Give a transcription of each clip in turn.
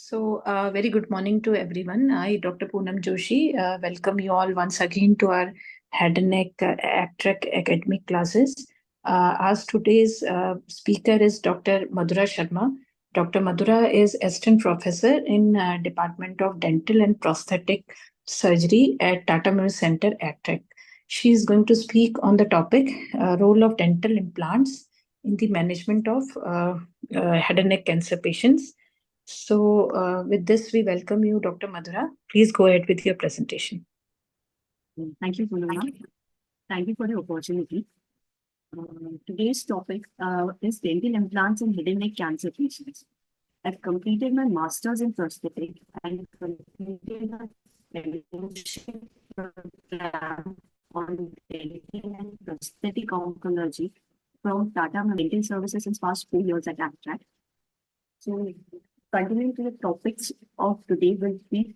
Very good morning to everyone. I, Dr. Poonam Joshi, welcome you all once again to our head and neck ACTREC academic classes. As today's speaker is Dr. Madhura Sharma. Dr. Madhura is assistant professor in Department of Dental and Prosthetic Surgery at Tata Memorial Center, ACTREC. She is going to speak on the topic role of dental implants in the management of head and neck cancer patients. With this, we welcome you, Dr. Madhura. Please go ahead with your presentation. Thank you, Poonam. Thank you for the opportunity. Today's topic is dental implants in head and neck cancer patients. I've completed my master's in prosthetic and completed a fellowship program on dental and prosthetic oncology from Tata Dental Services since past 4 years at ACTREC. So, continuing to the topics of today will be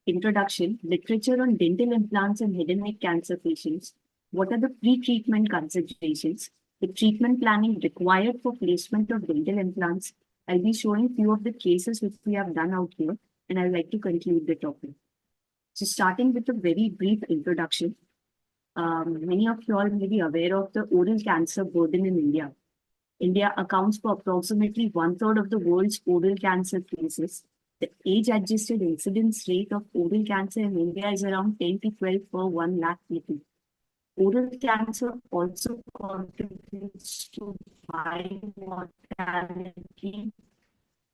introduction, literature on dental implants in head and neck cancer patients. What are the pre-treatment considerations? The treatment planning required for placement of dental implants. I'll be showing few of the cases which we have done out here, and I'd like to conclude the topic. So starting with a very brief introduction, many of you all may be aware of the oral cancer burden in India. India accounts for approximately 1/3 of the world's oral cancer cases. The age-adjusted incidence rate of oral cancer in India is around 10 to 12 per 1 lakh people. Oral cancer also contributes to high mortality,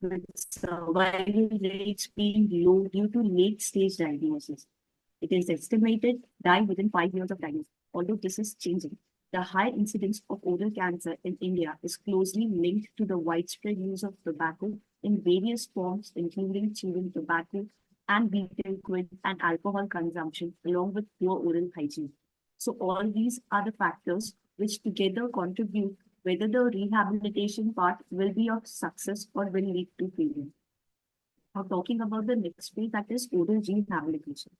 with survival rates being low due to late-stage diagnosis. It is estimated die within 5 years of diagnosis, although this is changing. The high incidence of oral cancer in India is closely linked to the widespread use of tobacco in various forms, including chewing tobacco and liquid and alcohol consumption, along with poor oral hygiene. So all these are the factors which together contribute whether the rehabilitation part will be of success or will lead to failure. Now talking about the next phase, that is oral rehabilitation.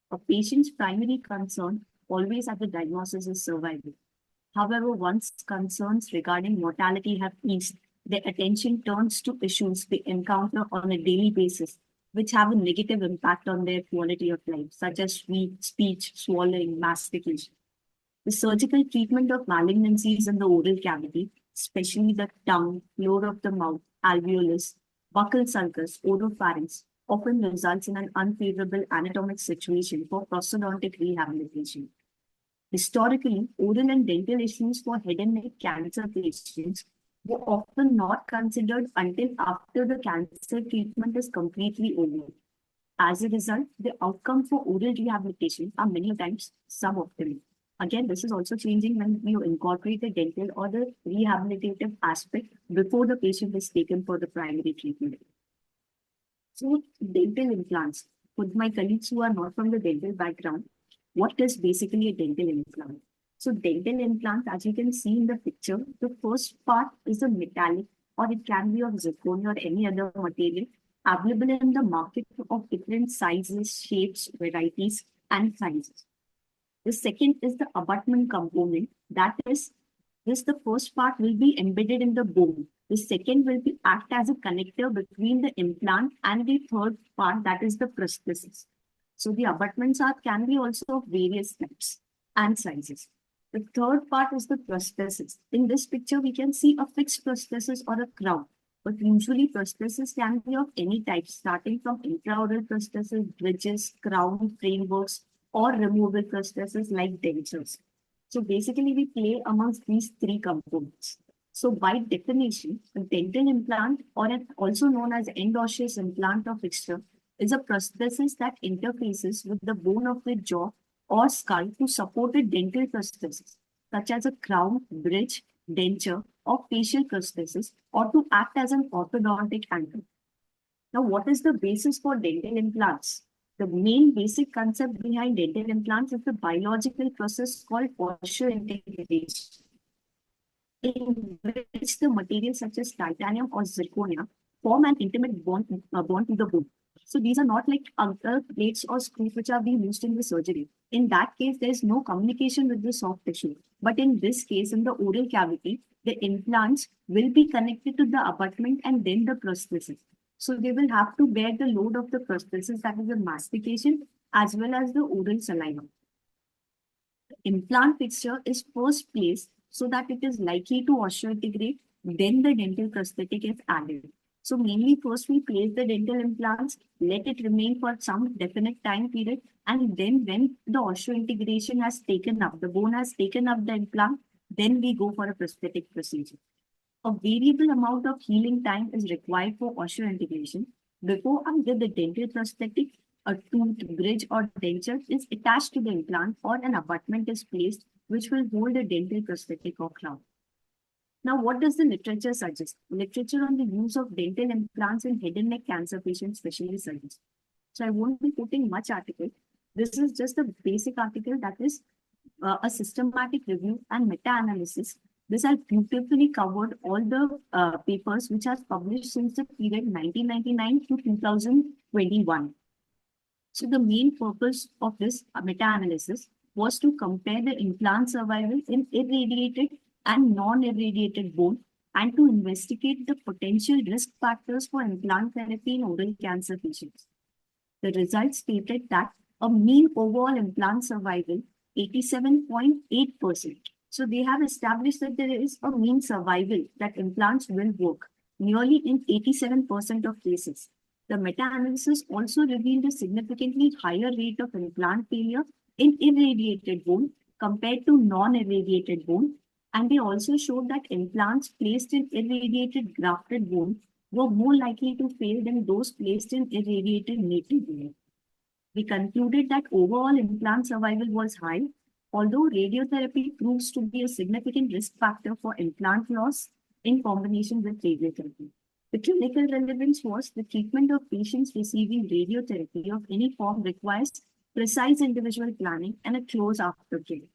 A patient's primary concern always at the diagnosis is survival. However, once concerns regarding mortality have eased, their attention turns to issues they encounter on a daily basis, which have a negative impact on their quality of life, such as speech, swallowing, mastication. The surgical treatment of malignancies in the oral cavity, especially the tongue, floor of the mouth, alveolus, buccal sulcus, oropharynx, often results in an unfavorable anatomic situation for prosthodontic rehabilitation. Historically, oral and dental issues for head and neck cancer patients were often not considered until after the cancer treatment is completely over. As a result, the outcome for oral rehabilitation are many times suboptimal. Again, this is also changing when you incorporate the dental or the rehabilitative aspect before the patient is taken for the primary treatment. So, dental implants. For my colleagues who are not from the dental background, what is basically a dental implant? So dental implants, as you can see in the picture, the first part is a metallic, or it can be of zirconia or any other material available in the market of different sizes, shapes, varieties, and sizes. The second is the abutment component. That is, the first part will be embedded in the bone. The second will be act as a connector between the implant and the third part, that is the prosthesis. So the abutments can be also of various types and sizes. The third part is the prosthesis. In this picture, we can see a fixed prosthesis or a crown. But usually prosthesis can be of any type, starting from intraoral prosthesis, bridges, crown, frameworks, or removable prosthesis like dentures. So basically, we play amongst these three components. So by definition, a dental implant, or also known as end-osseous implant or fixture, is a prosthesis that interfaces with the bone of the jaw or skull to support a dental prosthesis, such as a crown, bridge, denture, or facial prosthesis, or to act as an orthodontic anchor. Now, what is the basis for dental implants? The main basic concept behind dental implants is the biological process called osseointegration, in which the materials such as titanium or zirconia form an intimate bond to the bone. So these are not like other plates or screws which are being used in the surgery. In that case, there is no communication with the soft tissue. But in this case, in the oral cavity, the implants will be connected to the abutment and then the prosthesis. So they will have to bear the load of the prosthesis, that is the mastication, as well as the oral saliva. Implant fixture is first placed so that it is likely to osseointegrate, then the dental prosthetic is added. So mainly first we place the dental implants, let it remain for some definite time period, and then when the osseointegration has taken up, the bone has taken up the implant, then we go for a prosthetic procedure. A variable amount of healing time is required for osseointegration. Before and with the dental prosthetic, a tooth, bridge, or denture is attached to the implant, or an abutment is placed which will hold the dental prosthetic or crown. Now, what does the literature suggest? Literature on the use of dental implants in head and neck cancer patients specially suggests. So I won't be putting much article. This is just a basic article, that is a systematic review and meta-analysis. This has beautifully covered all the papers which has published since the period 1999 to 2021. So the main purpose of this meta-analysis was to compare the implant survival in irradiated and non-irradiated bone, and to investigate the potential risk factors for implant therapy in oral cancer patients. The results stated that a mean overall implant survival 87.8%. So they have established that there is a mean survival that implants will work nearly in 87% of cases. The meta-analysis also revealed a significantly higher rate of implant failure in irradiated bone compared to non-irradiated bone, and they also showed that implants placed in irradiated grafted bone were more likely to fail than those placed in irradiated native bone. We concluded that overall implant survival was high, although radiotherapy proves to be a significant risk factor for implant loss in combination with radiotherapy. The clinical relevance was the treatment of patients receiving radiotherapy of any form requires precise individual planning and a close aftercare.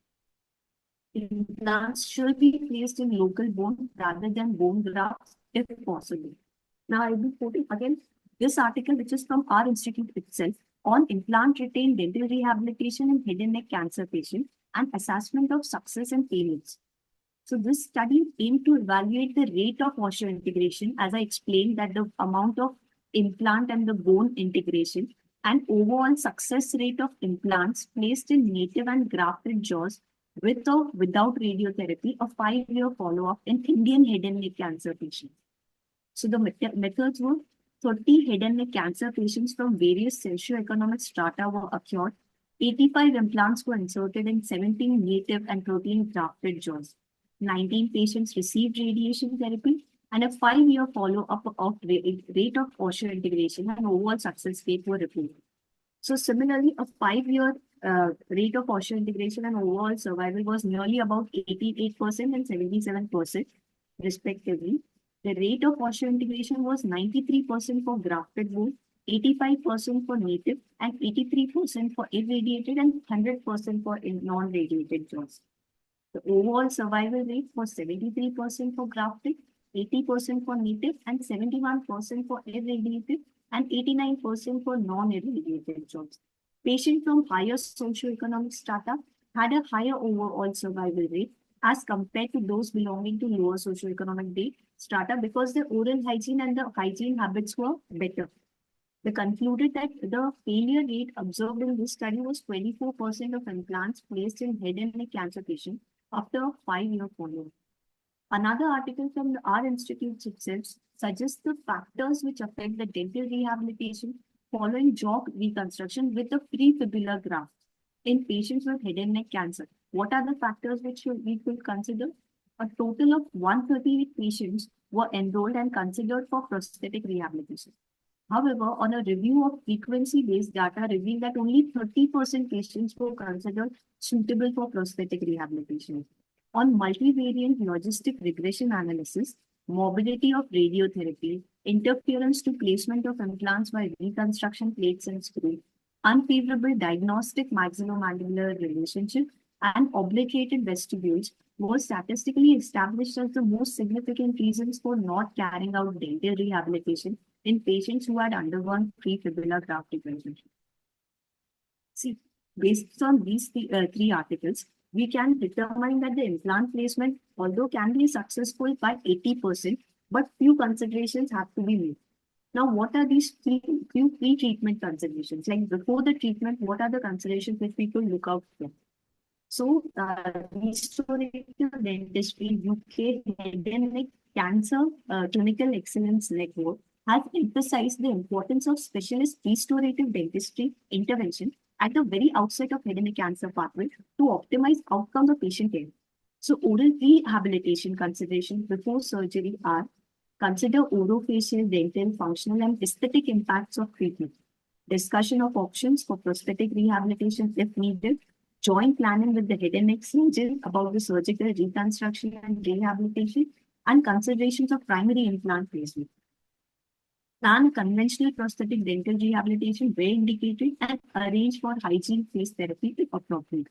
Implants should be placed in local bone rather than bone grafts if possible. Now, I will be quoting again this article, which is from our institute itself, on implant retained dental rehabilitation in head and neck cancer patients and assessment of success and failures. So this study aimed to evaluate the rate of osseointegration, as I explained, that the amount of implant and the bone integration, and overall success rate of implants placed in native and grafted jaws with or without radiotherapy, a 5-year follow-up in Indian head and neck cancer patients. So the methods were 30 head and neck cancer patients from various socioeconomic strata were acquired. 85 implants were inserted in 17 native and 13 grafted jaws. 19 patients received radiation therapy, and a 5-year follow-up of rate of osseointegration and overall success rate were reported. So similarly, a 5-year rate of osseointegration and overall survival was nearly about 88% and 77% respectively. The rate of osseointegration was 93% for grafted bone, 85% for native, and 83% for irradiated, and 100% for non-radiated jaws. The overall survival rate was 73% for grafted, 80% for native, and 71% for irradiated, and 89% for non-irradiated jaws. Patients from higher socioeconomic strata had a higher overall survival rate as compared to those belonging to lower socioeconomic strata, because the oral hygiene and the hygiene habits were better. They concluded that the failure rate observed in this study was 24% of implants placed in head and neck cancer patients after a 5-year follow-up. Another article from our institute itself suggests the factors which affect the dental rehabilitation following jaw reconstruction with a prefibrillar graft in patients with head and neck cancer. What are the factors which we could consider? A total of 138 patients were enrolled and considered for prosthetic rehabilitation. However, on a review of frequency-based data revealed that only 30% patients were considered suitable for prosthetic rehabilitation. On multivariant logistic regression analysis, morbidity of radiotherapy, interference to placement of implants by reconstruction plates and screws, unfavorable diagnostic maxillomandibular relationship, and obliterated vestibules were statistically established as the most significant reasons for not carrying out dental rehabilitation in patients who had undergone prefibrillar graft reconstruction. See, based on these three articles, we can determine that the implant placement, although can be successful by 80%, but few considerations have to be made. Now, what are these few pre-treatment considerations? Like before the treatment, what are the considerations which people look out for? So, Restorative Dentistry UK Head and Neck Cancer Clinical Excellence Network has emphasized the importance of specialist restorative dentistry intervention at the very outset of head and neck cancer pathway to optimize outcomes of patient care. So, oral rehabilitation considerations before surgery are: consider orofacial, dental, functional, and aesthetic impacts of treatment. Discussion of options for prosthetic rehabilitation if needed. Joint planning with the head and neck surgeon about the surgical reconstruction and rehabilitation, and considerations of primary implant placement. Plan conventional prosthetic dental rehabilitation where indicated and arrange for hygiene-based therapy if appropriate.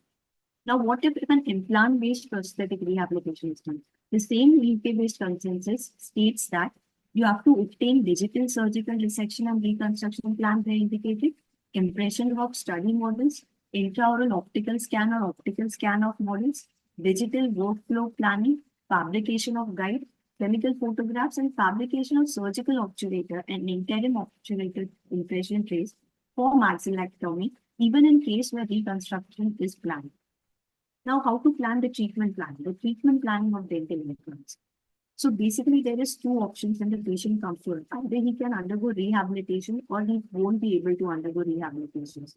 Now, what if an implant-based prosthetic rehabilitation is done? The same UK-based consensus states that you have to obtain digital surgical resection and reconstruction plan where indicated, impression of study models, intraoral optical scan or optical scan of models, digital workflow planning, fabrication of guide, chemical photographs, and fabrication of surgical obturator and interim obturator impression trays for maxillectomy, even in case where reconstruction is planned. Now, how to plan the treatment plan? The treatment planning of dental implants. So basically, there is two options when the patient comes to us. Either he can undergo rehabilitation or he won't be able to undergo rehabilitation.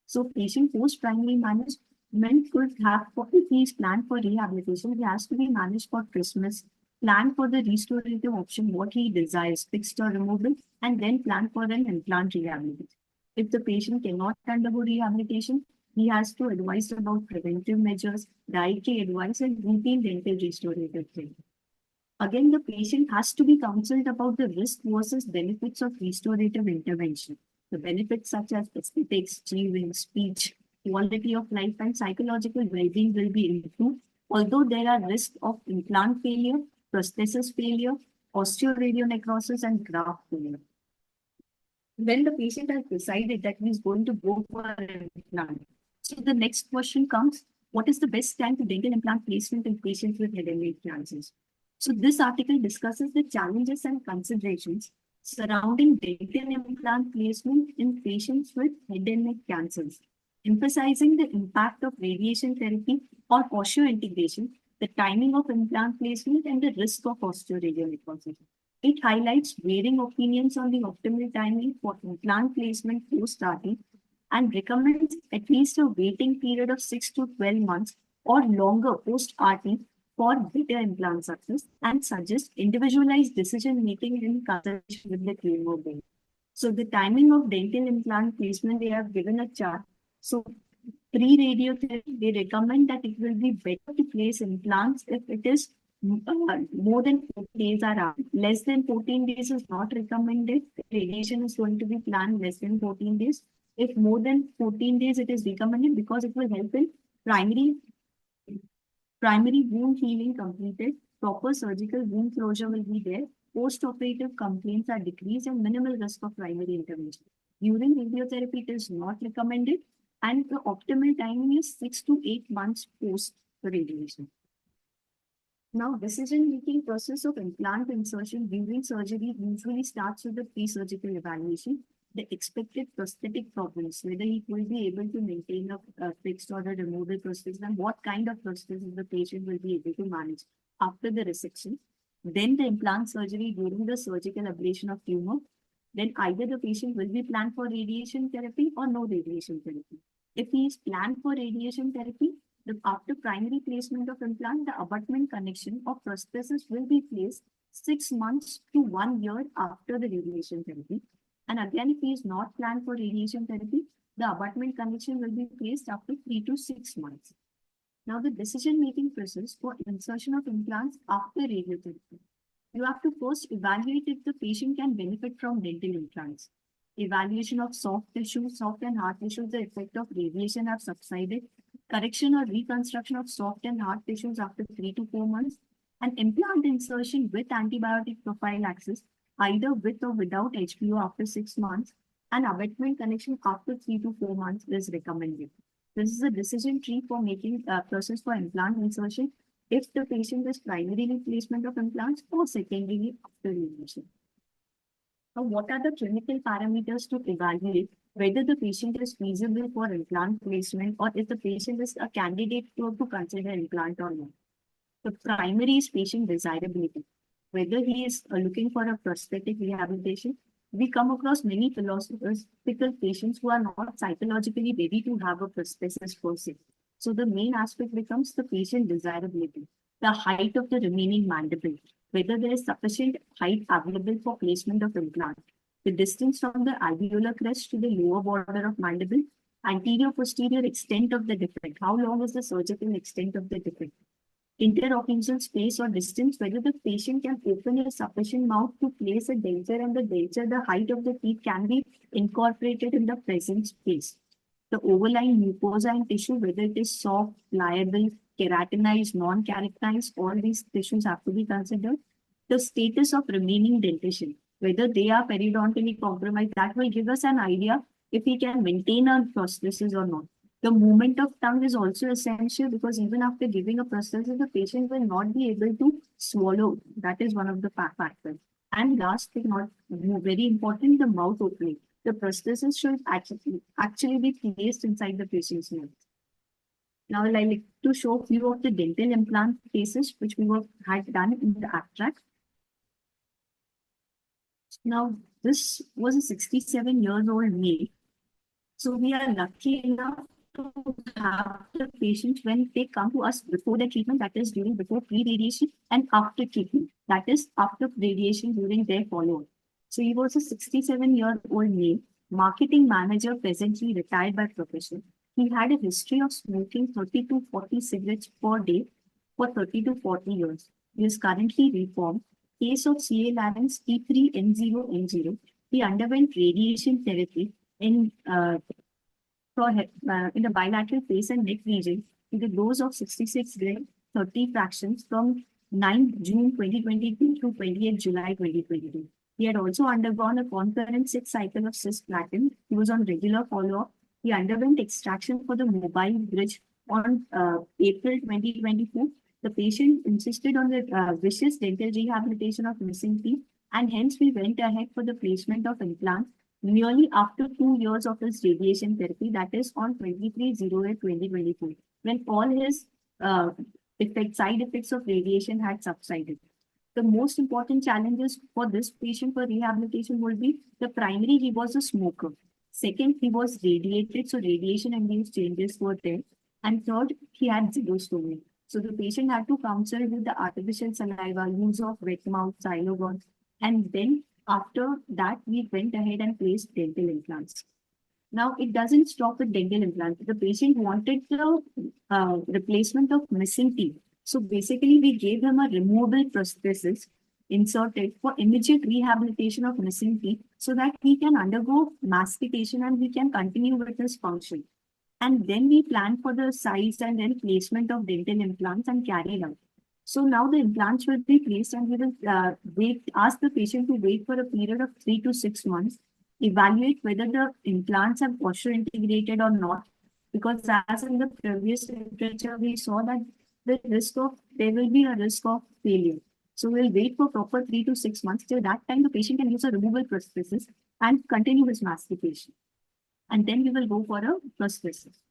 So patient post-primary management could have, if he is planned for rehabilitation, he has to be managed for Christmas, plan for the restorative option, what he desires, fixed or removable, and then plan for an implant rehabilitation. If the patient cannot undergo rehabilitation, he has to advise about preventive measures, dietary advice, and routine dental restorative treatment. Again, the patient has to be counseled about the risk versus benefits of restorative intervention. The benefits such as aesthetics, chewing, speech, quality of life, and psychological well-being will be improved, although there are risks of implant failure, prosthesis failure, osteoradionecrosis, and graft failure. When the patient has decided that he is going to go for an implant, so the next question comes, what is the best time for dental implant placement in patients with head and neck cancers? So this article discusses the challenges and considerations surrounding dental implant placement in patients with head and neck cancers, emphasizing the impact of radiation therapy or osseointegration, the timing of implant placement, and the risk of osteoradionecrosis. It highlights varying opinions on the optimal timing for implant placement post-starting and recommends at least a waiting period of 6 to 12 months or longer post-RT for better implant success, and suggests individualized decision-making in consultation with the clinical brain. So the timing of dental implant placement, they have given a chart. So pre-radiotherapy, they recommend that it will be better to place implants if it is more than 14 days are out. Less than 14 days is not recommended. Radiation is going to be planned less than 14 days. If more than 14 days, it is recommended because it will help in primary wound healing completed, proper surgical wound closure will be there, post-operative complaints are decreased, and minimal risk of primary intervention. During radiotherapy, it is not recommended, and the optimal timing is 6 to 8 months post radiation. Now, decision-making process of implant insertion during surgery usually starts with the pre-surgical evaluation, the expected prosthetic problems, whether he will be able to maintain a fixed or a removable prosthesis, and what kind of prosthesis the patient will be able to manage after the resection. Then the implant surgery during the surgical ablation of tumor. Then either the patient will be planned for radiation therapy or no radiation therapy. If he is planned for radiation therapy, after primary placement of implant, the abutment connection of prosthesis will be placed 6 months to 1 year after the radiation therapy. And again, if he is not planned for radiation therapy, the abutment connection will be placed after 3 to 6 months. Now, the decision-making process for insertion of implants after radiotherapy. You have to first evaluate if the patient can benefit from dental implants. Evaluation of soft tissue, soft and hard tissues, the effect of radiation have subsided. Correction or reconstruction of soft and hard tissues after 3 to 4 months. And implant insertion with antibiotic prophylaxis, either with or without HPO after 6 months. And abutment connection after 3 to 4 months is recommended. This is a decision tree for making a process for implant insertion if the patient is primarily placement of implants or secondarily after radiation. Now, what are the clinical parameters to evaluate whether the patient is feasible for implant placement or if the patient is a candidate to consider implant or not? The primary is patient desirability. Whether he is looking for a prosthetic rehabilitation, we come across many philosophical patients who are not psychologically ready to have a prosthesis per se. So the main aspect becomes the patient desirability, the height of the remaining mandible, whether there is sufficient height available for placement of implant, the distance from the alveolar crest to the lower border of mandible, anterior posterior extent of the defect, how long is the surgical extent of the defect, interocclusal space or distance, whether the patient can open a sufficient mouth to place a denture and the denture, the height of the teeth can be incorporated in the present space. The overlying mucosa and tissue, whether it is soft, pliable, keratinized, non-keratinized, all these tissues have to be considered. The status of remaining dentition, whether they are periodontally compromised, that will give us an idea if we can maintain our prosthesis or not. The movement of tongue is also essential because even after giving a prosthesis, the patient will not be able to swallow. That is one of the factors. And last thing, not very important, the mouth opening. The prosthesis should actually be placed inside the patient's mouth. Now, I'd like to show a few of the dental implant cases which we had done in the abstract. Now, this was a 67-year-old male. So we are lucky enough to have the patients when they come to us before the treatment, that is before pre-radiation, and after treatment, that is after radiation during their follow-up. So he was a 67-year-old male, marketing manager, presently retired by profession. He had a history of smoking 30 to 40 cigarettes per day for 30 to 40 years. He is currently reformed. Case of CA larynx T3N0N0. He underwent radiation therapy in the bilateral face and neck region with a dose of 66 grams, 30 fractions from 9 June 2022 to 28 July 2022. He had also undergone a concurrent 6 cycle of cisplatin. He was on regular follow-up. He underwent extraction for the mobile bridge on April 2024. The patient insisted on the vicious dental rehabilitation of missing teeth, and hence we went ahead for the placement of implants nearly after 2 years of his radiation therapy, that is on 23/08/2024, when all his side effects of radiation had subsided. The most important challenges for this patient for rehabilitation would be the primary, he was a smoker. Second, he was radiated, so radiation-induced changes were there. And third, he had xerostomia. So the patient had to counsel with the artificial saliva, use of wet mouth, xylogons, and then after that, we went ahead and placed dental implants. Now, it doesn't stop with dental implants. The patient wanted the replacement of missing teeth. So basically, we gave him a removable prosthesis inserted for immediate rehabilitation of missing teeth so that he can undergo mastication and he can continue with his function. And then we planned for the size and then placement of dental implants and carried out. So now the implants will be placed and we will ask the patient to wait for a period of 3 to 6 months, evaluate whether the implants have posture integrated or not. Because as in the previous literature, we saw that there will be a risk of failure. So we'll wait for proper 3 to 6 months. Till that time, the patient can use a removable prosthesis and continue his mastication. And then we will go for a prosthesis.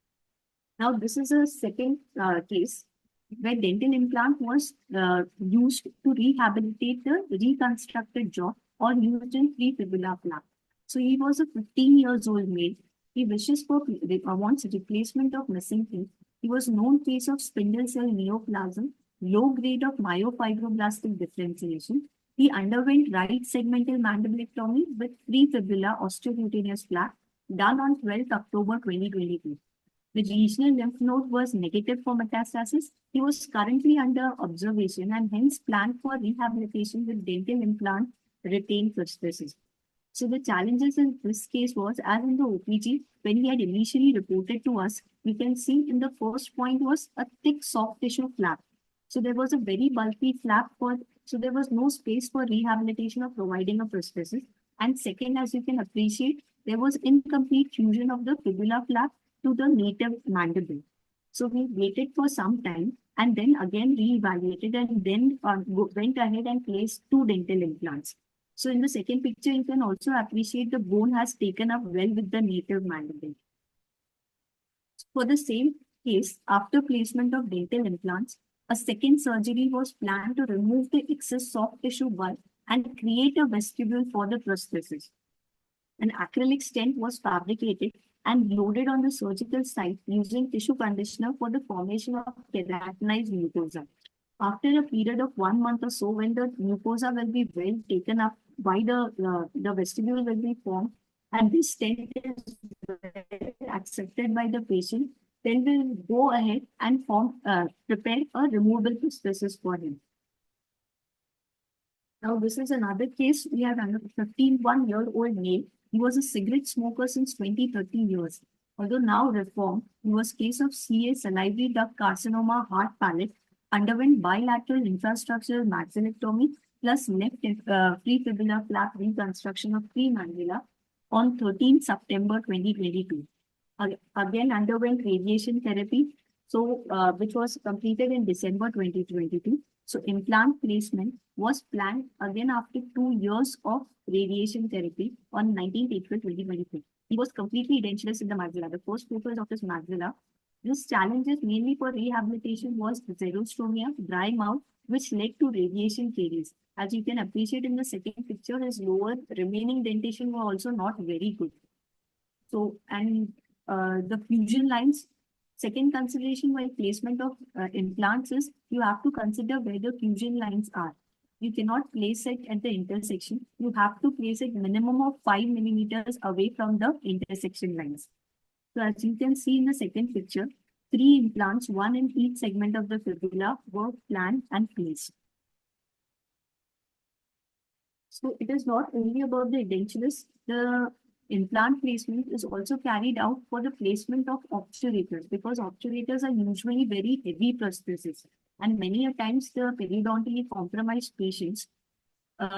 Now, this is a second case where dental implant was used to rehabilitate the reconstructed jaw or used in prefibula flap. So he was a 15 years old male. He wishes for wants replacement of missing teeth. He was known case of spindle cell neoplasm, low grade of myofibroblastic differentiation. He underwent right segmental mandibulectomy with prefibula osteocutaneous flap done on 12th October 2022. The regional lymph node was negative for metastasis. He was currently under observation and hence planned for rehabilitation with dental implant retained prosthesis. So the challenges in this case was, as in the OPG, when he had initially reported to us, we can see in the first point was a thick soft tissue flap. So there was a very bulky flap, so there was no space for rehabilitation or providing a prosthesis. And second, as you can appreciate, there was incomplete fusion of the fibula flap to the native mandible. So we waited for some time and then again reevaluated and then went ahead and placed 2 dental implants. So in the second picture, you can also appreciate the bone has taken up well with the native mandible. For the same case, after placement of dental implants, a second surgery was planned to remove the excess soft tissue bulk and create a vestibule for the prosthesis. An acrylic stent was fabricated and loaded on the surgical site using tissue conditioner for the formation of keratinized mucosa. After a period of 1 month or so, when the mucosa will be well taken up by the vestibule will be formed, and this stent is well accepted by the patient, then we'll go ahead and prepare a removable prosthesis for him. Now, this is another case. We have a 51-year-old male. He was a cigarette smoker since 20-30 years. Although now reformed, he was case of CA salivary duct carcinoma heart palate, underwent bilateral infrastructural maxillectomy plus left prefibular flap reconstruction of premandibular on 13 September 2022. Again, underwent radiation therapy, which was completed in December 2022. So implant placement was planned again after 2 years of radiation therapy on 19th April 2023. He was completely edentulous in the maxilla, the first focus of his maxilla. This challenges mainly for rehabilitation was xerostomia, dry mouth, which led to radiation caries. As you can appreciate in the second picture, his lower remaining dentition were also not very good. So, and the fusion lines, second consideration while placement of implants is you have to consider where the fusion lines are. You cannot place it at the intersection. You have to place it minimum of 5 millimeters away from the intersection lines. So as you can see in the second picture, 3 implants, one in each segment of the fibula, were planned and placed. So it is not only about the edentulous, the implant placement is also carried out for the placement of obturators, because obturators are usually very heavy prostheses, and many a times the periodontally compromised patients,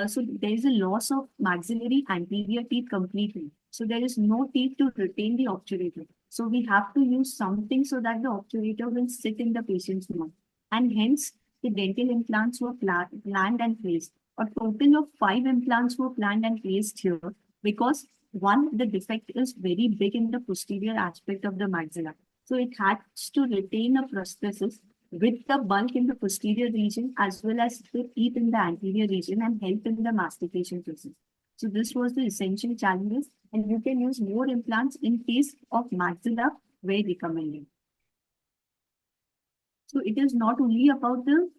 so there is a loss of maxillary anterior teeth completely. So there is no teeth to retain the obturator. So we have to use something so that the obturator will sit in the patient's mouth. And hence the dental implants were planned and placed. A total of 5 implants were planned and placed here because one, the defect is very big in the posterior aspect of the maxilla. So it has to retain a prosthesis with the bulk in the posterior region as well as the teeth in the anterior region and help in the mastication process. So this was the essential challenges, and you can use more implants in case of maxilla where recommended. So it is not only about the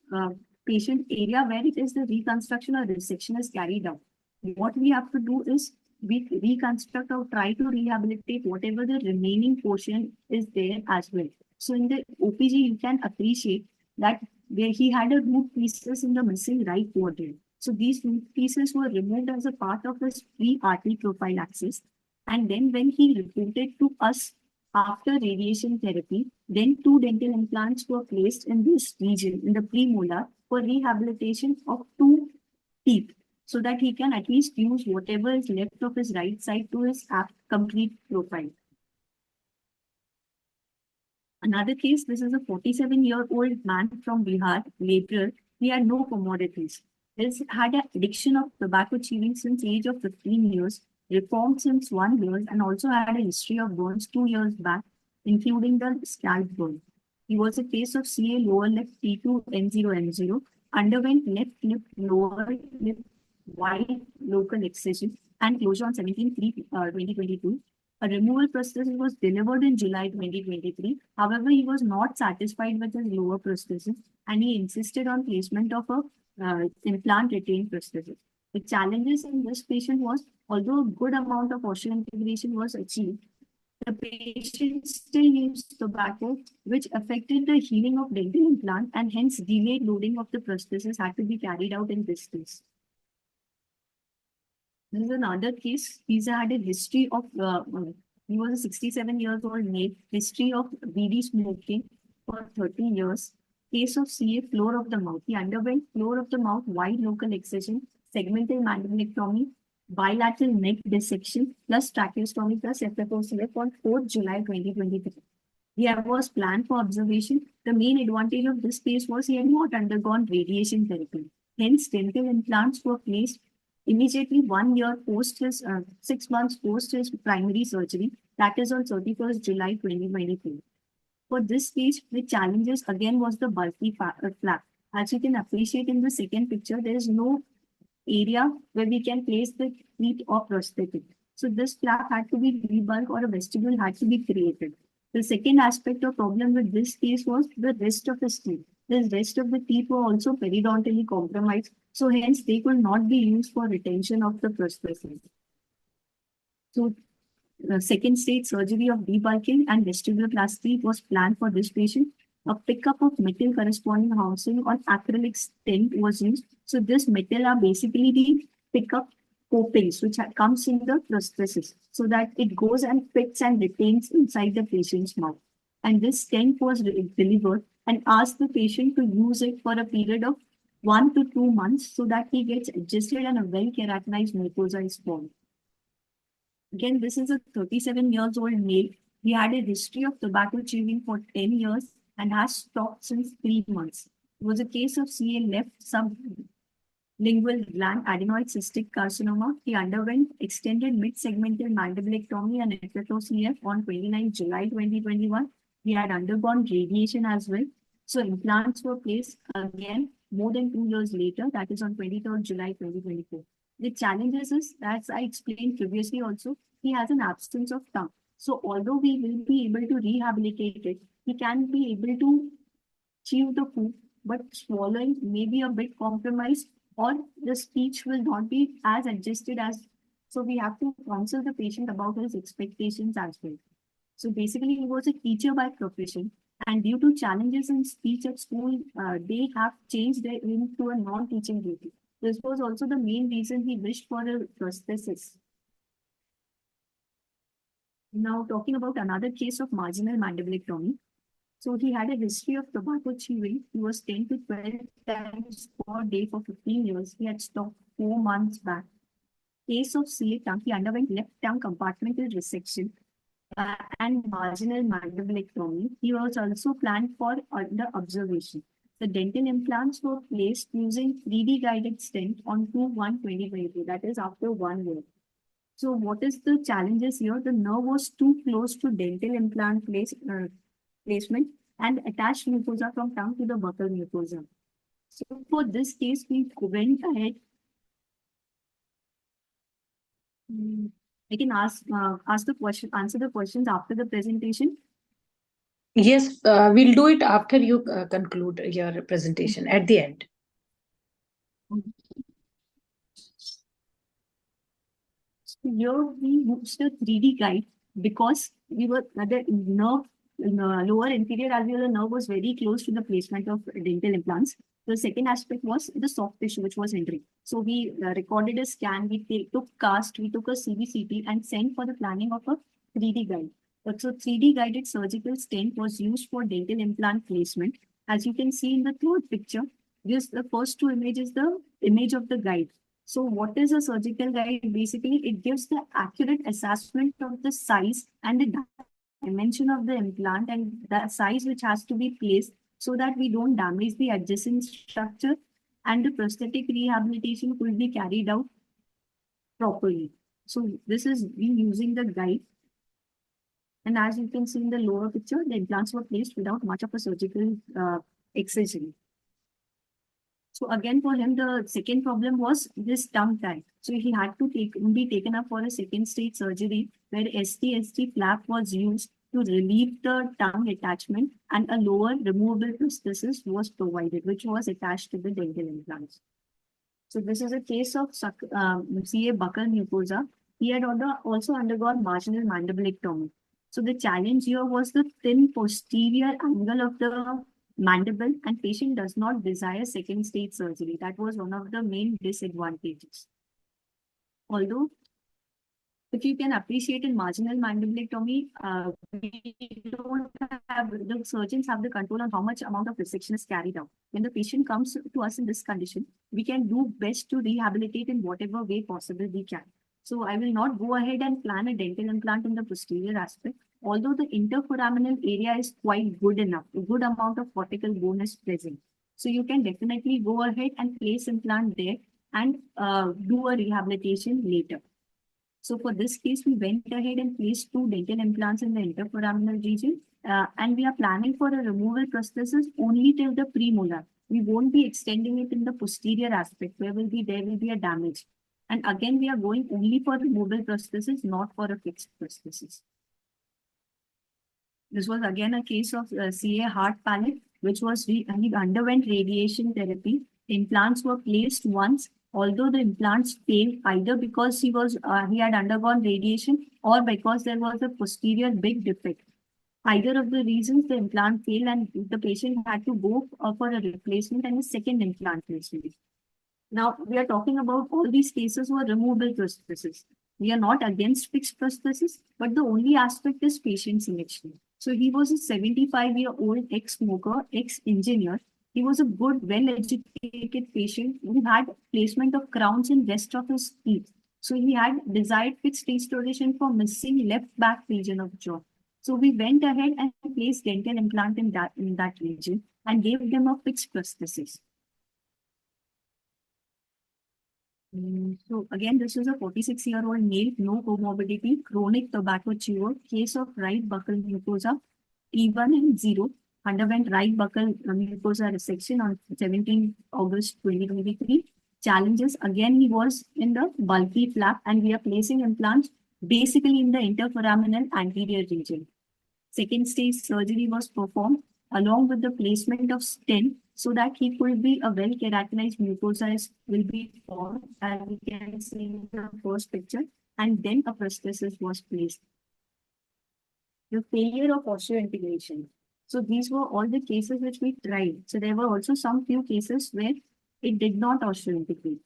patient area where it is the reconstruction or resection is carried out. What we have to do is we reconstruct or try to rehabilitate whatever the remaining portion is there as well. So in the OPG, you can appreciate that where he had a root pieces in the missing right quadrant. So these root pieces were removed as a part of his pre-artery profile axis. And then when he reported to us after radiation therapy, then 2 dental implants were placed in this region, in the premolar, for rehabilitation of 2 teeth, so that he can at least use whatever is left of his right side to his complete profile. Another case, this is a 47-year-old man from Bihar, laborer. He had no commodities. He had an addiction of tobacco chewing since age of 15 years, reformed since 1 year, and also had a history of burns 2 years back, including the scalp burn. He was a case of CA lower lip T2 N0M0, underwent left lip, lower lip, wide local excision, and closure on 17/3/2022. A removal prosthesis was delivered in July 2023. However, he was not satisfied with his lower prosthesis and he insisted on placement of a implant retained prosthesis. The challenges in this patient was, although a good amount of osseointegration was achieved, the patient still used tobacco, which affected the healing of dental implant, and hence delayed loading of the prosthesis had to be carried out in this case. This is another case. He's had a history of, he was a 67 years old male, history of BD smoking for 30 years. Case of CA floor of the mouth. He underwent floor of the mouth, wide local excision, segmental mandibulectomy, bilateral neck dissection, plus tracheostomy plus FFOCF on 4th July 2023. He was planned for observation. The main advantage of this case was he had not undergone radiation therapy. Hence, dental implants were placed immediately 1 year post his 6 months post his primary surgery, that is on 31st July 2022. For this stage, the challenges again was the bulky flap. As you can appreciate in the second picture, there is no area where we can place the feet or prosthetic. So this flap had to be debulked or a vestibule had to be created. The second aspect or problem with this case was the rest of his teeth. The rest of the teeth were also periodontally compromised, so hence they could not be used for retention of the prosthesis. So second stage surgery of debulking and vestibuloplasty was planned for this patient. A pickup of metal corresponding housing on acrylic stent was used. So this metal are basically the pickup copings which comes in the prosthesis so that it goes and fits and retains inside the patient's mouth. And this stent was delivered and asked the patient to use it for a period of 1 to 2 months so that he gets adjusted and a well-characterized mucosa is formed. Again, this is a 37 years old male. He had a history of tobacco chewing for 10 years and has stopped since 3 months. It was a case of CA left sublingual gland adenoid cystic carcinoma. He underwent extended mid-segmental mandibulectomy and epitocF on 29 July 2021. He had undergone radiation as well. So implants were placed again more than 2 years later, that is on 23rd July 2024. The challenges is, as I explained previously also, he has an absence of tongue. So although we will be able to rehabilitate it, he can be able to chew the food, but swallowing may be a bit compromised or the speech will not be as adjusted as. So we have to counsel the patient about his expectations as well. So basically, he was a teacher by profession, and due to challenges in speech at school, they have changed their into a non-teaching duty. This was also the main reason he wished for a prosthesis. Now, talking about another case of marginal mandibulectomy. So he had a history of tobacco chewing. He was 10 to 12 times per day for 15 years. He had stopped 4 months back. Case of CA tongue, he underwent left tongue compartmental resection and marginal mandibulectomy. He was also planned for under observation. The dental implants were placed using 3D guided stent on 2/1/2022, that is after 1 year. So what is the challenges here? The nerve was too close to dental implant placement and attached mucosa from tongue to the buccal mucosa. So for this case, we went ahead. I can ask the question, answer the questions after the presentation. Yes, we'll do it after you conclude your presentation at the end. So here we used a 3D guide because we were the nerve in the lower inferior alveolar nerve was very close to the placement of dental implants. The second aspect was the soft tissue which was entering. So we recorded a scan, we took cast, we took a CBCT and sent for the planning of a 3D guide. So 3D guided surgical stent was used for dental implant placement. As you can see in the third picture, this the first two images, the image of the guide. So what is a surgical guide? Basically, it gives the accurate assessment of the size and the dimension of the implant and the size which has to be placed so that we don't damage the adjacent structure and the prosthetic rehabilitation could be carried out properly. So this is we using the guide. And as you can see in the lower picture, the implants were placed without much of a surgical excision. So again, for him, the second problem was this tongue tie. So he had to be taken up for a second stage surgery where ST flap was used to relieve the tongue attachment and a lower removable prosthesis was provided, which was attached to the dental implants. So this is a case of CA buccal mucosa. He had also undergone marginal mandibulectomy. So the challenge here was the thin posterior angle of the mandible and patient does not desire second stage surgery. That was one of the main disadvantages. Although, if you can appreciate in marginal mandibulectomy, we don't have, the surgeons have the control on how much amount of resection is carried out. When the patient comes to us in this condition, we can do best to rehabilitate in whatever way possible we can. So I will not go ahead and plan a dental implant in the posterior aspect. Although the interforaminal area is quite good enough, a good amount of cortical bone is present. So you can definitely go ahead and place implant there and do a rehabilitation later. So for this case, we went ahead and placed 2 dental implants in the interforaminal region, and we are planning for a removal prosthesis only till the premolar. We won't be extending it in the posterior aspect where there will be a damage. And again, we are going only for removal prosthesis, not for a fixed prosthesis. This was again a case of CA heart palate, which was he underwent radiation therapy. Implants were placed once, although the implants failed either because he had undergone radiation or because there was a posterior big defect. Either of the reasons, the implant failed and the patient had to go for a replacement and a second implant placement. Now, we are talking about all these cases were removable prosthesis. We are not against fixed prosthesis, but the only aspect is patient selection. So he was a 75-year-old ex-smoker, ex-engineer. He was a good, well-educated patient who had placement of crowns in rest of his teeth. So he had desired fixed restoration for missing left back region of jaw. So we went ahead and placed dental implant in that region and gave them a fixed prosthesis. So again, this is a 46-year-old male, no comorbidity, chronic tobacco chewer, case of right buccal mucosa, T1 and 0, underwent right buccal mucosa resection on 17 August 2023. Challenges, again, he was in the bulky flap and we are placing implants basically in the interforaminal anterior region. Second stage surgery was performed along with the placement of stent so that he could be a well-keratinized mucosa will be formed, as we can see in the first picture, and then a prosthesis was placed. The failure of osseointegration. So these were all the cases which we tried. So there were also some few cases where it did not osseointegrate.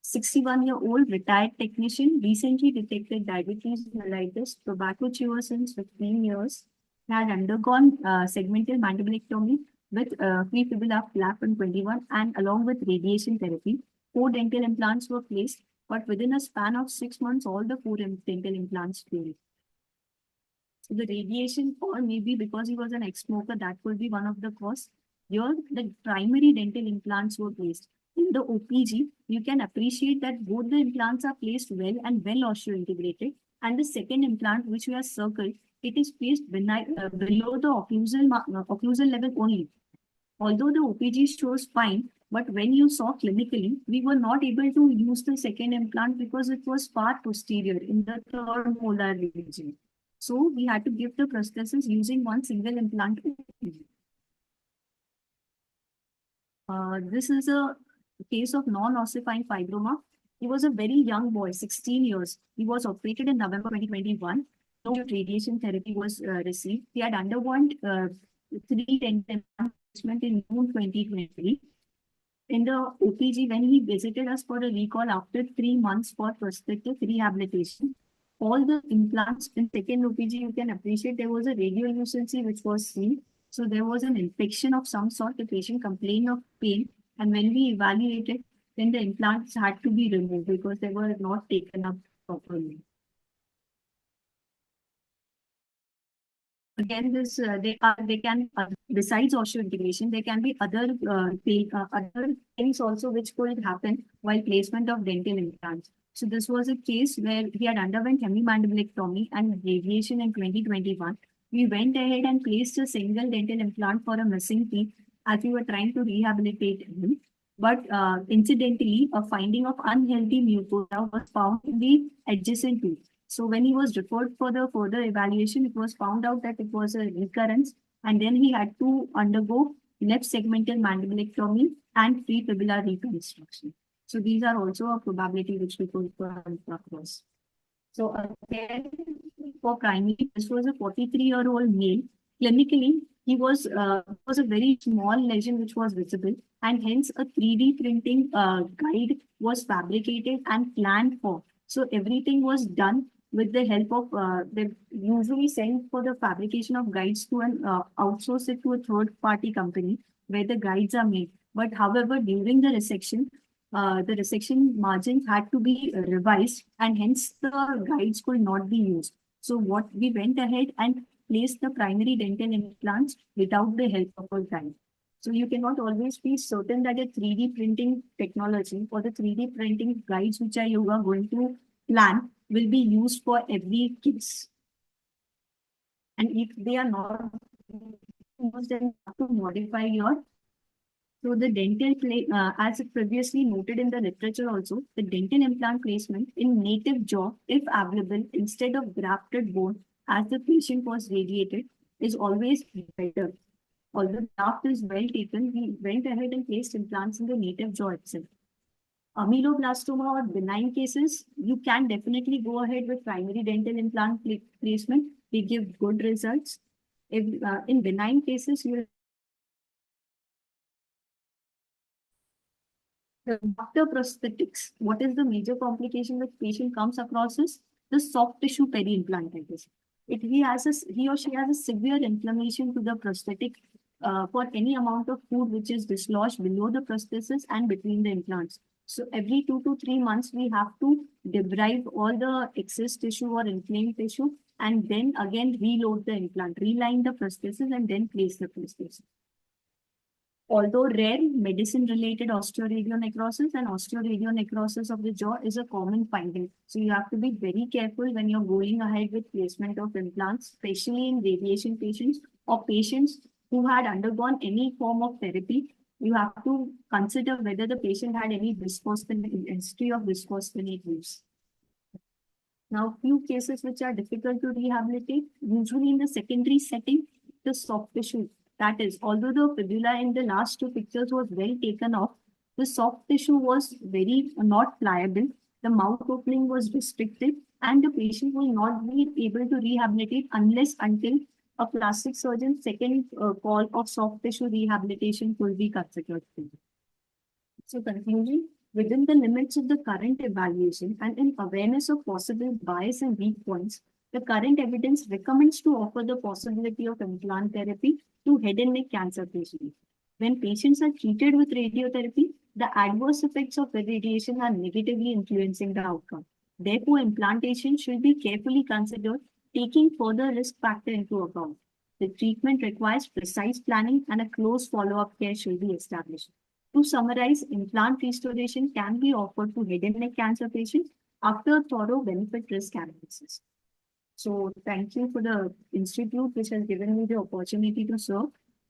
61-year-old retired technician recently detected diabetes mellitus, tobacco chewer since 15 years, had undergone segmental mandibulectomy with prefibula flap in 21 and along with radiation therapy. 4 dental implants were placed, but within a span of 6 months, all the 4 dental implants failed. So the radiation, or maybe because he was an ex-smoker, that could be one of the cause. Here, the primary dental implants were placed. In the OPG, you can appreciate that both the implants are placed well and well osseointegrated. And the second implant, which we have circled, it is placed below the occlusal level only. Although the OPG shows fine, but when you saw clinically, we were not able to use the second implant because it was far posterior in the third molar region. So we had to give the prosthesis using one single implant. This is a case of non-ossifying fibroma. He was a very young boy, 16 years. He was operated in November 2021. No radiation therapy was received. He had undergone 3 dental placement in June 2023. In the OPG, when he visited us for a recall after 3 months for prosthetic rehabilitation, all the implants in second OPG, you can appreciate there was a radiolucency which was seen. So there was an infection of some sort. The patient complained of pain. And when we evaluated, then the implants had to be removed because they were not taken up properly. Again, they can besides osseointegration, there can be other things also which could happen while placement of dental implants. So this was a case where he had underwent hemimandibulectomy and radiation in 2021. We went ahead and placed a single dental implant for a missing teeth as we were trying to rehabilitate him. But incidentally, a finding of unhealthy mucosa was found in the adjacent tooth. So when he was referred for the further evaluation, it was found out that it was a recurrence, and then he had to undergo left segmental mandibulectomy and prefibula reconstruction. So these are also a probability which we could come across. So again, for primary, this was a 43-year-old male. Clinically, he was a very small lesion which was visible, and hence a 3D printing guide was fabricated and planned for. So everything was done with the help of, they usually send for the fabrication of guides to an outsource it to a third-party company where the guides are made. But however, during the resection margins had to be revised and hence the guides could not be used. So what we went ahead and placed the primary dental implants without the help of a guide. So you cannot always be certain that a 3D printing technology or the 3D printing guides which you are going to plan will be used for every case. And if they are not used, then you have to modify your. So the as previously noted in the literature also, the dental implant placement in native jaw, if available, instead of grafted bone, as the patient was radiated, is always better. Although the graft is well taken, we went ahead and placed implants in the native jaw itself. Ameloblastoma or benign cases, you can definitely go ahead with primary dental implant placement. They give good results. If in benign cases, you after prosthetics, what is the major complication that patient comes across is the soft tissue peri-implantitis. He or she has a severe inflammation to the prosthetic for any amount of food which is dislodged below the prosthesis and between the implants. So every 2 to 3 months, we have to debride all the excess tissue or inflamed tissue and then again reload the implant, reline the prosthesis and then place the prosthesis. Although rare, medicine-related osteoradionecrosis and osteoradionecrosis of the jaw is a common finding. So you have to be very careful when you're going ahead with placement of implants, especially in radiation patients or patients who had undergone any form of therapy. You have to consider whether the patient had any history of bisphosphonate use. Now, few cases which are difficult to rehabilitate, usually in the secondary setting, the soft tissue. That is, although the fibula in the last 2 pictures was well taken off, the soft tissue was very not pliable, the mouth opening was restricted, and the patient will not be able to rehabilitate unless until a plastic surgeon's second call of soft tissue rehabilitation will be considered. So conclusion, within the limits of the current evaluation and in awareness of possible bias and weak points, the current evidence recommends to offer the possibility of implant therapy to head and neck cancer patients. When patients are treated with radiotherapy, the adverse effects of irradiation are negatively influencing the outcome. Therefore, implantation should be carefully considered, taking further risk factor into account. The treatment requires precise planning and a close follow-up care should be established. To summarize, implant restoration can be offered to head and neck cancer patients after a thorough benefit-risk analysis. So thank you for the institute which has given me the opportunity to serve,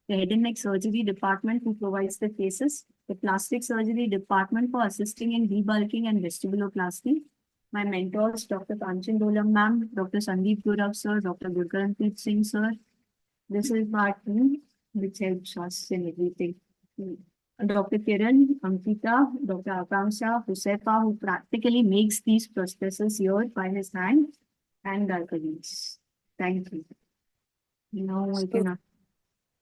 the head and neck surgery department who provides the cases, the plastic surgery department for assisting in debulking and vestibuloplasty, my mentors, Dr. Kanchan Dolam ma'am, Dr. Sandeep Gaurav sir, Dr. Gurkaranpreet Singh sir. This is my team which helps us in everything. Dr. Kiran, Ankita, Dr. Akanksha, Husefa, who practically makes these prostheses here by his hand, and our colleagues. Thank you. Now I can.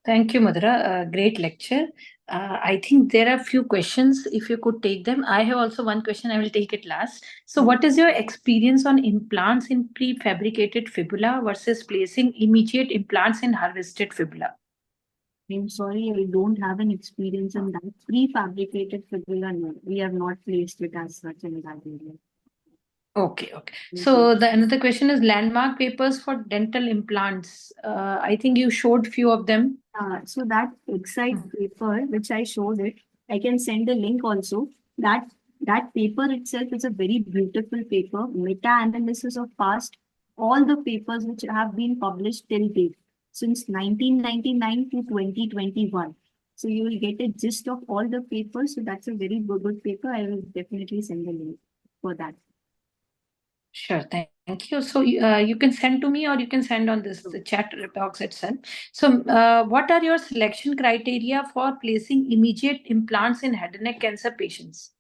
Thank you, Madhura. Great lecture. I think there are a few questions. If you could take them. I have also one question. I will take it last. So what is your experience on implants in prefabricated fibula versus placing immediate implants in harvested fibula? I'm sorry, I don't have an experience in that. Prefabricated fibula, no. We have not placed it as such in that area. Okay. So the another question is landmark papers for dental implants. I think you showed few of them. So that Excite paper, which I showed it, I can send the link also. That paper itself is a very beautiful paper, meta-analysis of past, all the papers which have been published till date, since 1999 to 2021. So you will get a gist of all the papers. So that's a very good paper. I will definitely send the link for that. Sure, thank you. So you can send to me or you can send on this the chat box itself. So what are your selection criteria for placing immediate implants in head and neck cancer patients?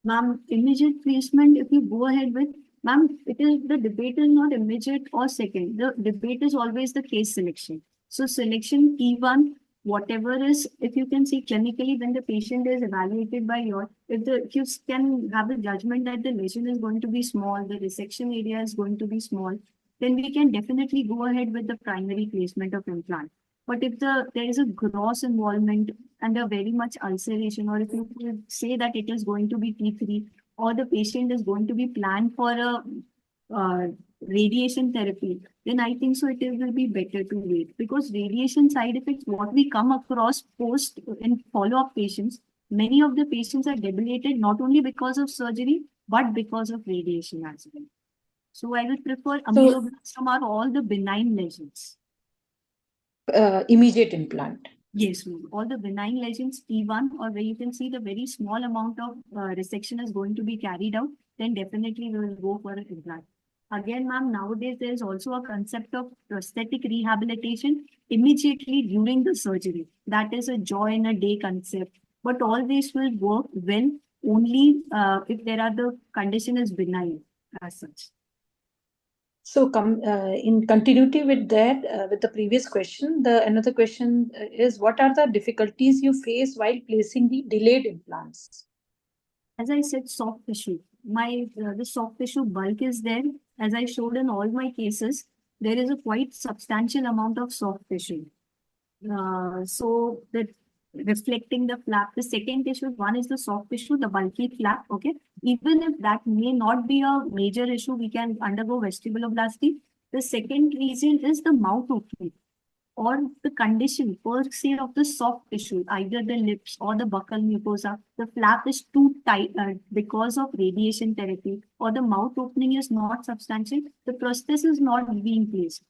Ma'am, immediate placement, if you go ahead with, ma'am, the debate is not immediate or second. The debate is always the case selection. So selection T1, whatever is, if you can see clinically when the patient is evaluated by if you can have a judgment that the lesion is going to be small, the resection area is going to be small, then we can definitely go ahead with the primary placement of implant. But if there is a gross involvement and a very much ulceration, or if you say that it is going to be T3, or the patient is going to be planned for a radiation therapy, then I think so it will be better to wait, because radiation side effects, what we come across post in follow-up patients, many of the patients are debilitated not only because of surgery, but because of radiation as well. So I would prefer So, ameloblastoma or all the benign lesions. immediate implant. Yes, ma'am. All the benign lesions, T1, or where you can see the very small amount of resection is going to be carried out, then definitely we will go for an implant. Again, ma'am, nowadays there is also a concept of prosthetic rehabilitation immediately during the surgery. That is a joy in a day concept. But all this will work well only if there are the condition is benign as such. So, in continuity with that, with the previous question, the another question is, what are the difficulties you face while placing the delayed implants? As I said, soft tissue. The soft tissue bulk is there. As I showed in all my cases, there is a quite substantial amount of soft tissue. So that reflecting the flap, the second tissue, one is the soft tissue, the bulky flap. Okay, even if that may not be a major issue, we can undergo vestibuloplasty. The second reason is the mouth opening, or the condition per se of the soft tissue, either the lips or the buccal mucosa. The flap is too tight because of radiation therapy, or the mouth opening is not substantial, the prosthesis is not being placed.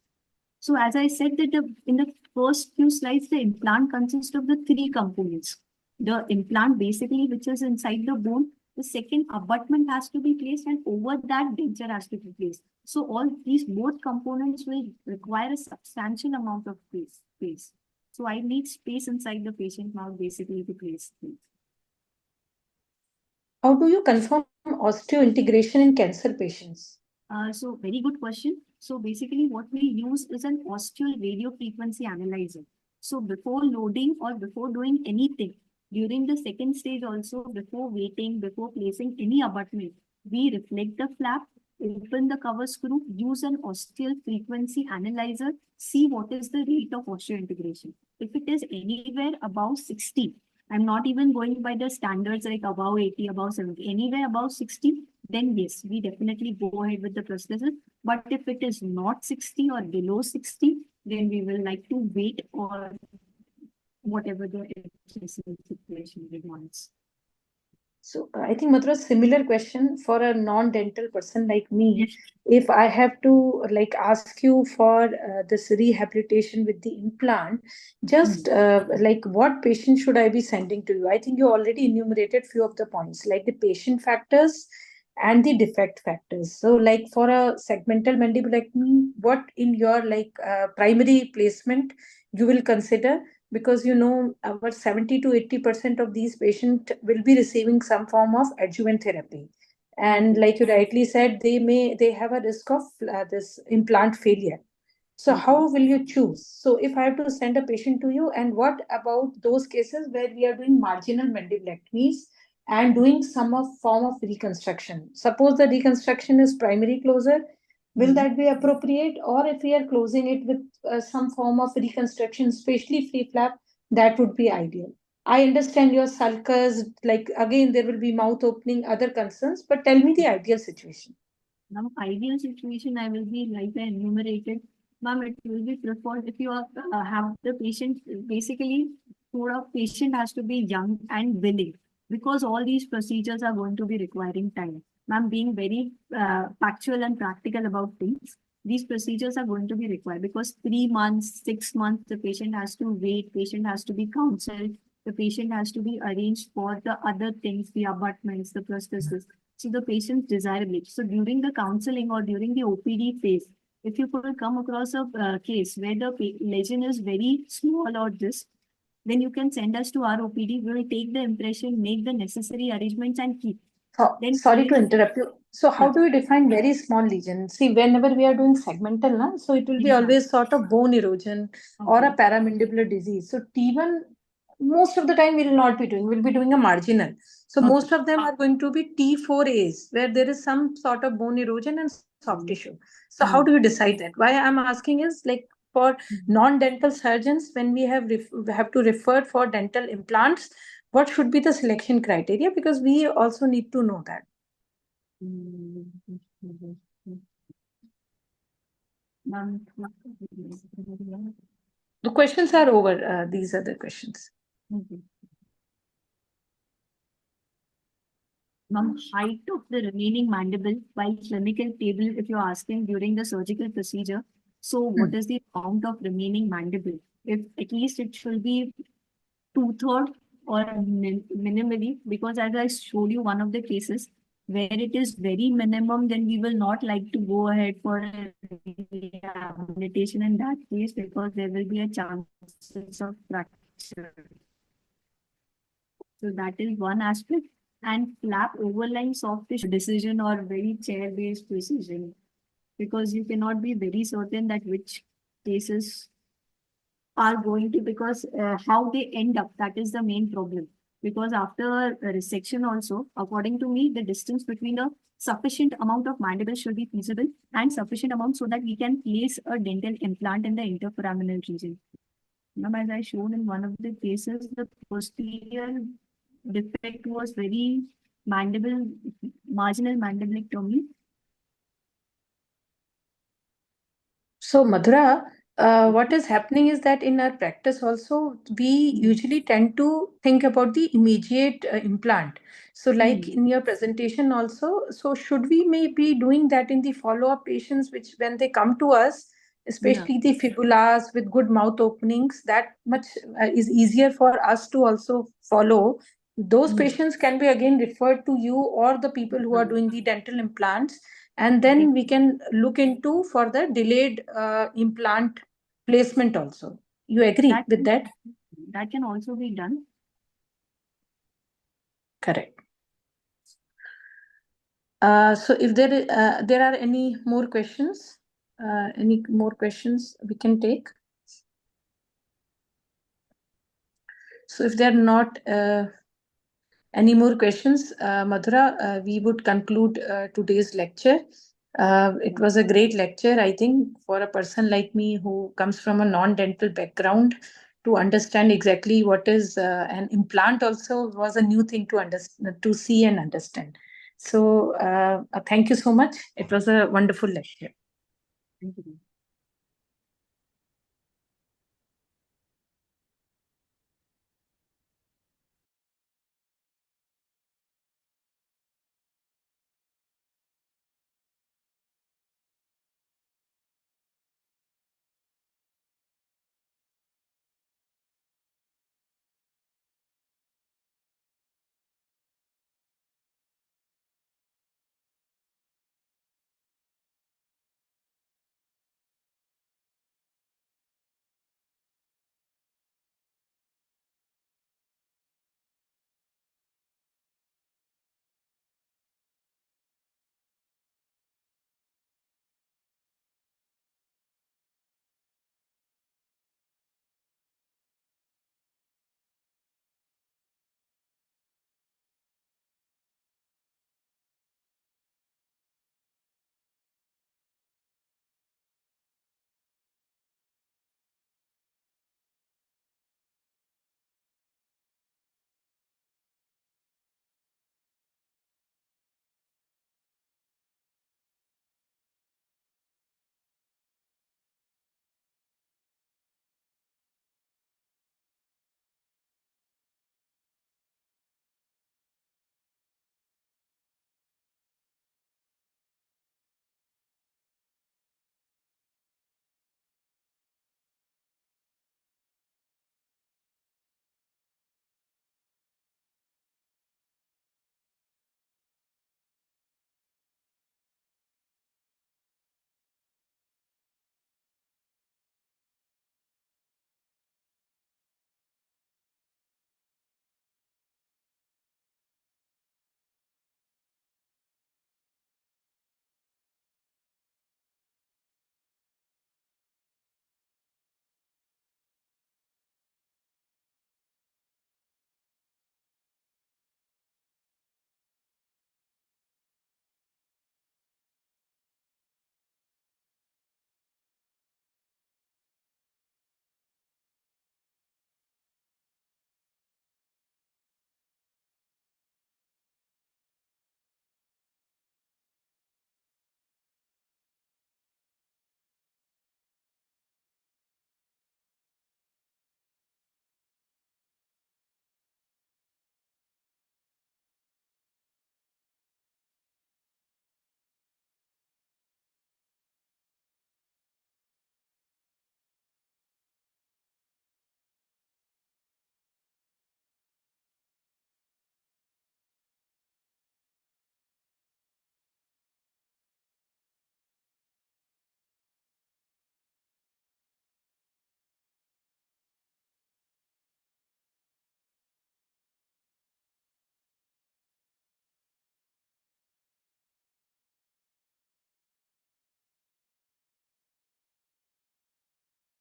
So as I said that in the first few slides, the implant consists of the three components. The implant basically, which is inside the bone, the second abutment has to be placed, and over that denture has to be placed. So all these both components will require a substantial amount of space. So I need space inside the patient mouth basically to place things. How do you confirm osseointegration in cancer patients? So very good question. So basically what we use is an osteal radio frequency analyzer. So before loading or before doing anything, during the second stage also, before waiting, before placing any abutment, we reflect the flap, open the cover screw, use an osteal frequency analyzer, see what is the rate of osseointegration. If it is anywhere above 60, I'm not even going by the standards like above 80, above 70, anywhere above 60, then yes, we definitely go ahead with the prosthesis. But if it is not 60 or below 60, then we will like to wait, or whatever the situation demands. So I think Madhura, similar question for a non-dental person like me. Yes. If I have to like ask you for this rehabilitation with the implant, just like what patient should I be sending to you? I think you already enumerated few of the points, like the patient factors and the defect factors. So like for a segmental mandibulectomy, what in your like primary placement you will consider, because you know our 70 to 80% of these patients will be receiving some form of adjuvant therapy, and Okay. like you rightly said, they have a risk of this implant failure. So Okay. how will you choose? So if I have to send a patient to you, and what about those cases where we are doing marginal mandibulectomies and doing some of form of reconstruction? Suppose the reconstruction is primary closure, will Mhm. that be appropriate? Or if we are closing it with some form of reconstruction, especially free flap, that would be ideal. I understand your sulcus, like again, there will be mouth opening, other concerns, but tell me the ideal situation. Now, ideal situation, I will be like I enumerated. Ma'am, it will be preferred if you are, have the patient, basically, the patient has to be young and willing, because all these procedures are going to be requiring time. Ma'am, being very factual and practical about things, these procedures are going to be required, because 3 months, 6 months, the patient has to wait, patient has to be counseled, the patient has to be arranged for the other things, the abutments, the prosthesis. So the patient's desirability. So during the counseling or during the OPD phase, if you could come across a case where the lesion is very small or this, then you can send us to our OPD. We will take the impression, make the necessary arrangements, and keep. Then Sorry to coming, interrupt you. So, how yeah, do you define very small lesion? See, whenever we are doing segmental, na, so it will be exactly. always sort of bone erosion or Okay. a paramandibular disease. So, T1, most of the time we will not be doing, we'll be doing a marginal. So, Okay. most of them are going to be T4As, where there is some sort of bone erosion and soft tissue. So, how do you Mm-hmm. decide that? Why I'm asking is like for non-dental surgeons, when we have to refer for dental implants, what should be the selection criteria? Because we also need to know that. Mm-hmm. Ma'am, The questions are over. These are the questions. ma'am, height of the remaining mandible while clinical table, if you're asking during the surgical procedure. So what is the amount of remaining mandible? If at least it should be two-third or minimally, because as I showed you one of the cases where it is very minimum, then we will not like to go ahead for a rehabilitation in that case because there will be a chances of fracture. So that is one aspect. And flap overlying soft tissue decision or very chair-based precision, because you cannot be very certain that which cases are going to, because how they end up, that is the main problem. Because after a resection also, according to me, the distance between the sufficient amount of mandible should be feasible and sufficient amount so that we can place a dental implant in the interforaminal region. Now, as I showed in one of the cases, the posterior defect was very mandible, marginal mandibulectomy. So, Madhura, what is happening is that in our practice also, we usually tend to think about the immediate implant. So, like in your presentation also, so should we may be doing that in the follow-up patients, which when they come to us, especially the fibulas with good mouth openings, that much is easier for us to also follow. Those patients can be again referred to you or the people who are doing the dental implants, and then we can look into for the delayed implant placement also. You agree with that? That can also be done. Correct. So if there are any more questions, we can take. So if there are not any more questions, Madhura, we would conclude today's lecture. It was a great lecture, I think, for a person like me who comes from a non-dental background, to understand exactly what is an implant also was a new thing to understand, to see and understand. So thank you so much. It was a wonderful lecture. Thank you.